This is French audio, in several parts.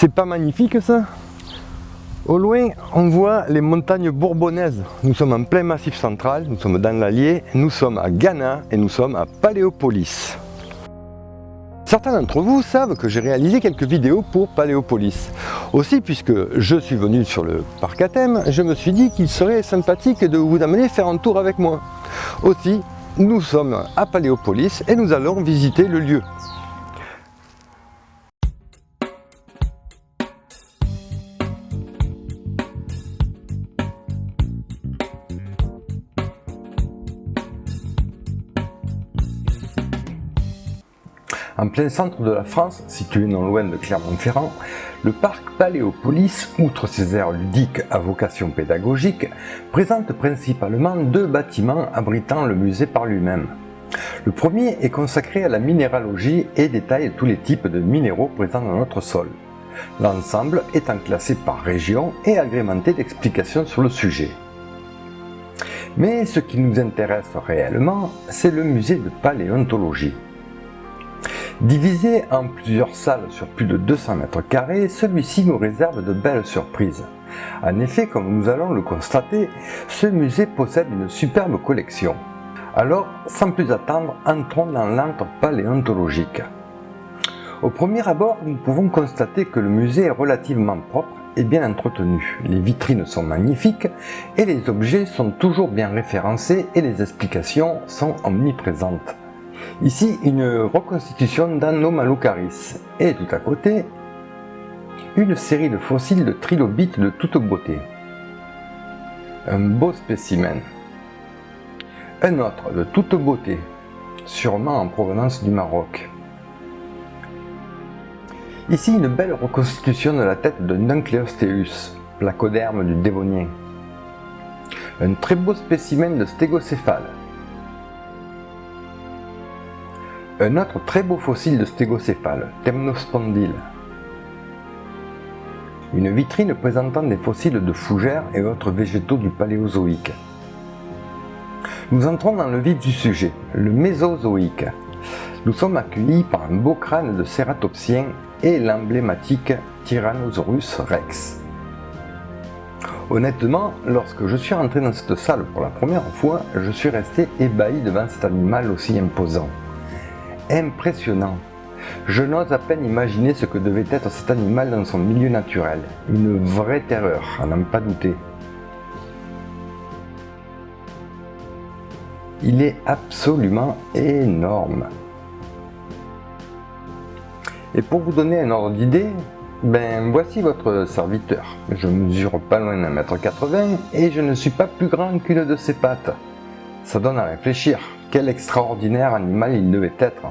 C'est pas magnifique ça? Au loin, on voit les montagnes bourbonnaises. Nous sommes en plein massif central, nous sommes dans l'Allier, nous sommes à Ghana et nous sommes à Paléopolis. Certains d'entre vous savent que j'ai réalisé quelques vidéos pour Paléopolis. Aussi, puisque je suis venu sur le parc à thème, je me suis dit qu'il serait sympathique de vous amener faire un tour avec moi. Aussi, nous sommes à Paléopolis et nous allons visiter le lieu. En plein centre de la France, situé non loin de Clermont-Ferrand, le parc Paléopolis, outre ses aires ludiques à vocation pédagogique, présente principalement deux bâtiments abritant le musée par lui-même. Le premier est consacré à la minéralogie et détaille tous les types de minéraux présents dans notre sol. L'ensemble étant classé par région et agrémenté d'explications sur le sujet. Mais ce qui nous intéresse réellement, c'est le musée de paléontologie. Divisé en plusieurs salles sur plus de 200 mètres carrés, celui-ci nous réserve de belles surprises. En effet, comme nous allons le constater, ce musée possède une superbe collection. Alors, sans plus attendre, entrons dans l'antre paléontologique. Au premier abord, nous pouvons constater que le musée est relativement propre et bien entretenu. Les vitrines sont magnifiques et les objets sont toujours bien référencés et les explications sont omniprésentes. Ici, une reconstitution d'Anomalocaris et tout à côté, une série de fossiles de trilobites de toute beauté. Un beau spécimen. Un autre de toute beauté, sûrement en provenance du Maroc. Ici, une belle reconstitution de la tête de Nuncleosteus, placoderme du Dévonien. Un très beau spécimen de stégocéphale. Un autre très beau fossile de stégocéphale, Temnospondyle. Une vitrine présentant des fossiles de fougères et autres végétaux du Paléozoïque. Nous entrons dans le vif du sujet, le Mésozoïque. Nous sommes accueillis par un beau crâne de cératopsien et l'emblématique Tyrannosaurus rex. Honnêtement, lorsque je suis rentré dans cette salle pour la première fois, je suis resté ébahi devant cet animal aussi imposant. Impressionnant. Je n'ose à peine imaginer ce que devait être cet animal dans son milieu naturel. Une vraie terreur, à n'en pas douter. Il est absolument énorme. Et pour vous donner un ordre d'idée, voici votre serviteur. Je mesure pas loin d'1,80 m et je ne suis pas plus grand qu'une de ses pattes. Ça donne à réfléchir. Quel extraordinaire animal il devait être.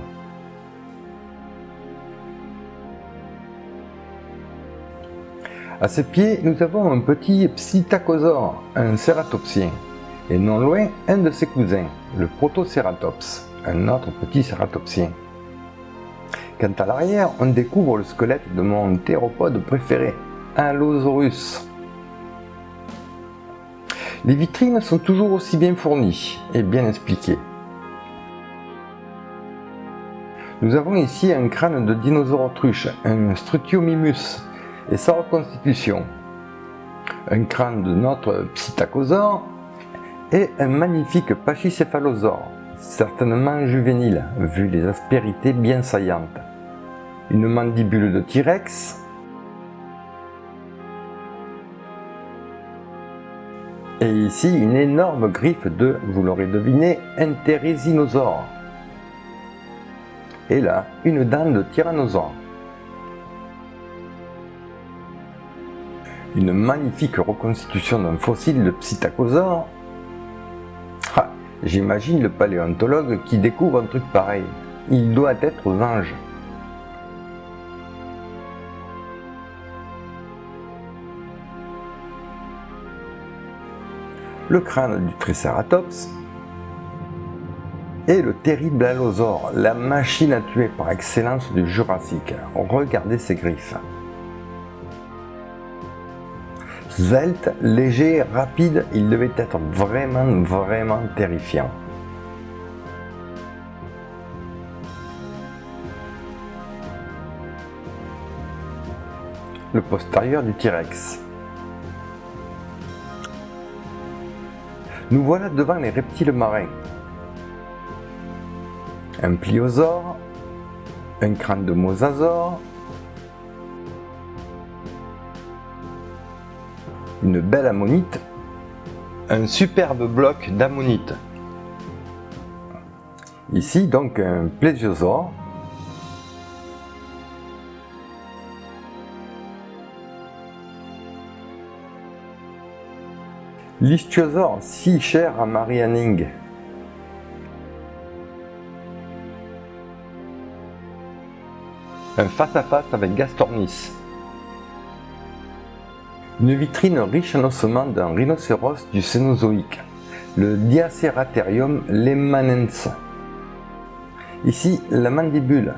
À ses pieds, nous avons un petit psittacosaure, un cératopsien, et non loin, un de ses cousins, le Protocératops, un autre petit cératopsien. Quant à l'arrière, on découvre le squelette de mon théropode préféré, Allosaurus. Les vitrines sont toujours aussi bien fournies et bien expliquées. Nous avons ici un crâne de dinosaure autruche, un Strutiomimus, et sa reconstitution. Un crâne de notre psittacosaure et un magnifique pachycéphalosaure, certainement juvénile, vu les aspérités bien saillantes. Une mandibule de T-Rex, et ici une énorme griffe de, vous l'aurez deviné, un thérésinosaure. Et là, une dent de tyrannosaure. Une magnifique reconstitution d'un fossile de psittacosaure. Ah, j'imagine le paléontologue qui découvre un truc pareil. Il doit être aux anges. Le crâne du Triceratops et le terrible allosaure, la machine à tuer par excellence du Jurassique. Regardez ses griffes. Svelte, léger, rapide, il devait être vraiment terrifiant. le postérieur du T-Rex. Nous voilà devant les reptiles marins. Un pliosaure, un crâne de mosasaure, une belle ammonite, un superbe bloc d'ammonite. Ici donc un plésiosaure, l'ichthyosaure si cher à Marie Anning, un face-à-face avec Gastornis, une vitrine riche en ossements d'un rhinocéros du Cénozoïque, le Diaceratherium lemannense. Ici, la mandibule.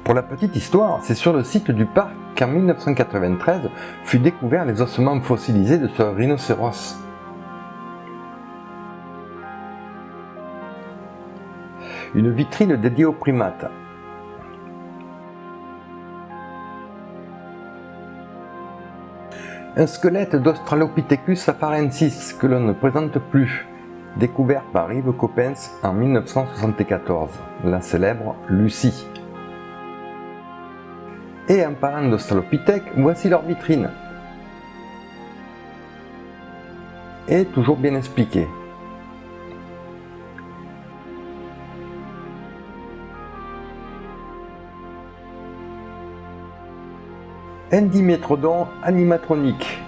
Pour la petite histoire, c'est sur le site du parc qu'en 1993 fut découvert les ossements fossilisés de ce rhinocéros. Une vitrine dédiée aux primates. Un squelette d'Australopithecus afarensis que l'on ne présente plus, découvert par Yves Coppens en 1974, la célèbre Lucie. Et en parlant d'Australopithèque, voici leur vitrine. Et toujours bien expliqué. Un Dimétrodon animatronique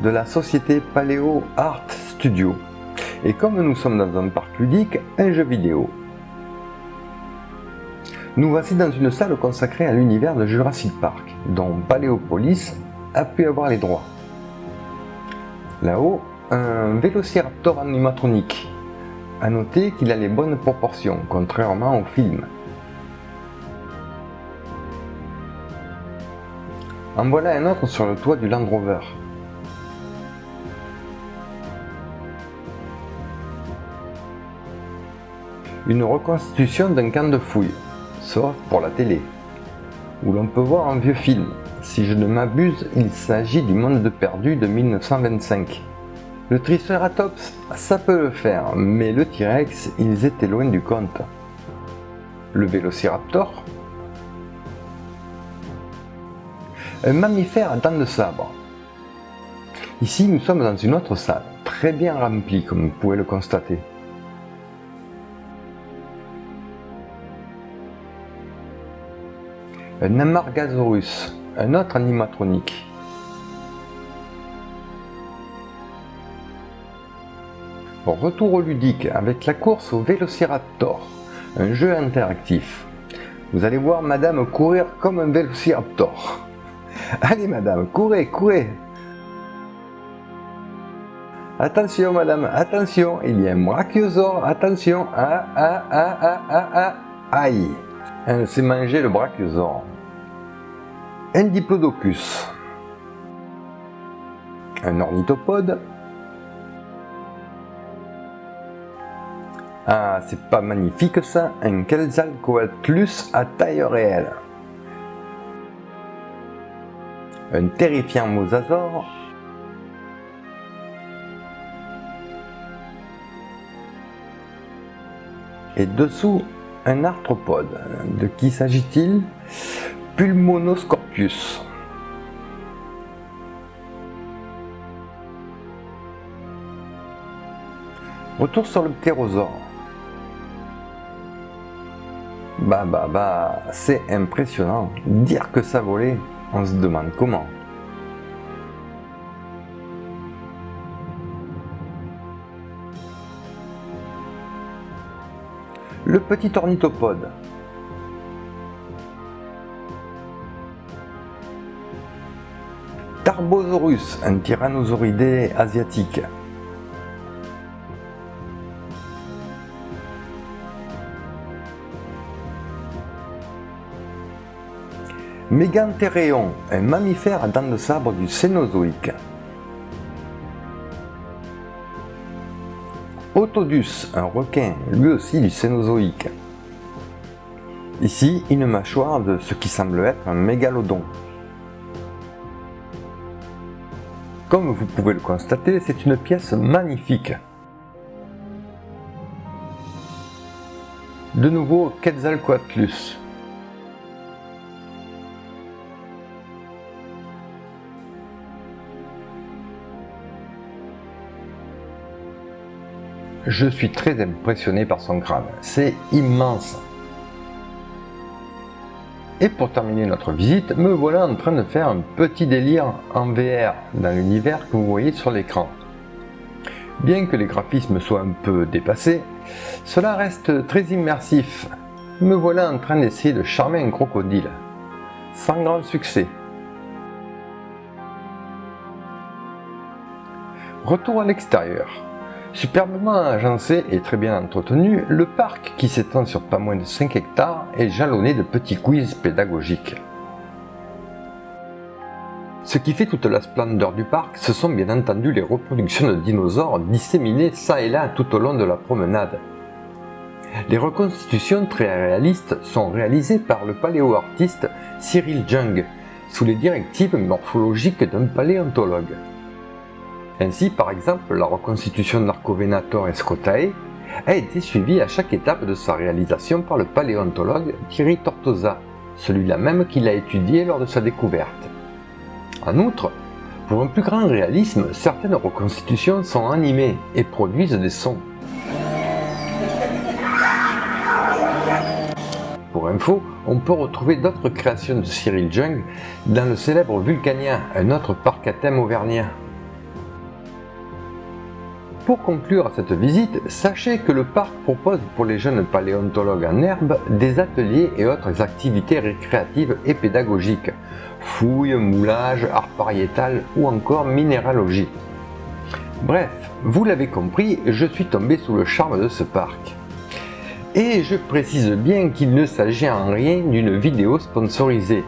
de la société Paléo Art Studio. Et comme nous sommes dans un parc ludique, un jeu vidéo. Nous voici dans une salle consacrée à l'univers de Jurassic Park, dont Paléopolis a pu avoir les droits. Là-haut, un Vélociraptor animatronique. A noter qu'il a les bonnes proportions, contrairement au film. En voilà un autre sur le toit du Land Rover. Une reconstitution d'un camp de fouilles, sauf pour la télé, où l'on peut voir un vieux film. Si je ne m'abuse, il s'agit du Monde perdu de 1925. Le Triceratops, ça peut le faire, mais le T-Rex, ils étaient loin du compte. Le Vélociraptor, un mammifère à dents de sabre. Ici, nous sommes dans une autre salle, très bien remplie comme vous pouvez le constater. Un Amargasaurus, un autre animatronique. Retour au ludique avec la course au Vélociraptor, un jeu interactif. Vous allez voir madame courir comme un Vélociraptor. Allez madame, courez, courez! Attention madame, attention, il y a un brachiosaure, attention, aïe! Elle s'est mangé le brachiosaure. Un Diplodocus. Un ornithopode. Ah, c'est pas magnifique ça, un Quetzalcoatlus à taille réelle. Un terrifiant mosasaure. Et dessous, un arthropode. De qui s'agit-il? Pulmonoscorpius. Retour sur le ptérosaure. C'est impressionnant. Dire que ça volait, on se demande comment. Le petit ornithopode. Tarbosaurus, un tyrannosauridé asiatique. Mégantéréon, un mammifère à dents de sabre du Cénozoïque. Otodus, un requin, lui aussi du Cénozoïque. Ici, une mâchoire de ce qui semble être un mégalodon. Comme vous pouvez le constater, c'est une pièce magnifique. De nouveau Quetzalcoatlus. Je suis très impressionné par son crâne, c'est immense. Et pour terminer notre visite, me voilà en train de faire un petit délire en VR dans l'univers que vous voyez sur l'écran. Bien que les graphismes soient un peu dépassés, cela reste très immersif. Me voilà en train d'essayer de charmer un crocodile, sans grand succès. Retour à l'extérieur. Superbement agencé et très bien entretenu, le parc, qui s'étend sur pas moins de 5 hectares, est jalonné de petits quiz pédagogiques. Ce qui fait toute la splendeur du parc, ce sont bien entendu les reproductions de dinosaures disséminées ça et là tout au long de la promenade. Les reconstitutions très réalistes sont réalisées par le paléoartiste Cyril Jung, sous les directives morphologiques d'un paléontologue. Ainsi, par exemple, la reconstitution d'Archovenator escotae a été suivie à chaque étape de sa réalisation par le paléontologue Thierry Tortosa, celui-là même qui l'a étudié lors de sa découverte. En outre, pour un plus grand réalisme, certaines reconstitutions sont animées et produisent des sons. Pour info, on peut retrouver d'autres créations de Cyril Jung dans le célèbre Vulcania, un autre parc à thème auvergnat. Pour conclure cette visite, sachez que le parc propose pour les jeunes paléontologues en herbe des ateliers et autres activités récréatives et pédagogiques, fouilles, moulage, art pariétal ou encore minéralogie. Bref, vous l'avez compris, je suis tombé sous le charme de ce parc. Et je précise bien qu'il ne s'agit en rien d'une vidéo sponsorisée.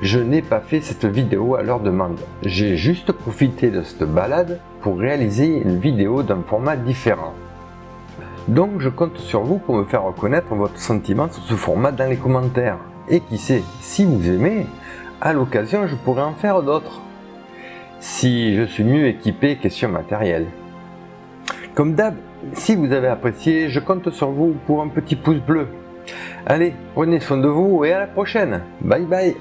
Je n'ai pas fait cette vidéo à leur demande, j'ai juste profité de cette balade pour réaliser une vidéo d'un format différent. Donc je compte sur vous pour me faire reconnaître votre sentiment sur ce format dans les commentaires. Et qui sait, si vous aimez, à l'occasion je pourrais en faire d'autres. Si je suis mieux équipé question matériel. Comme d'hab, si vous avez apprécié, je compte sur vous pour un petit pouce bleu. Allez, prenez soin de vous et à la prochaine. Bye bye.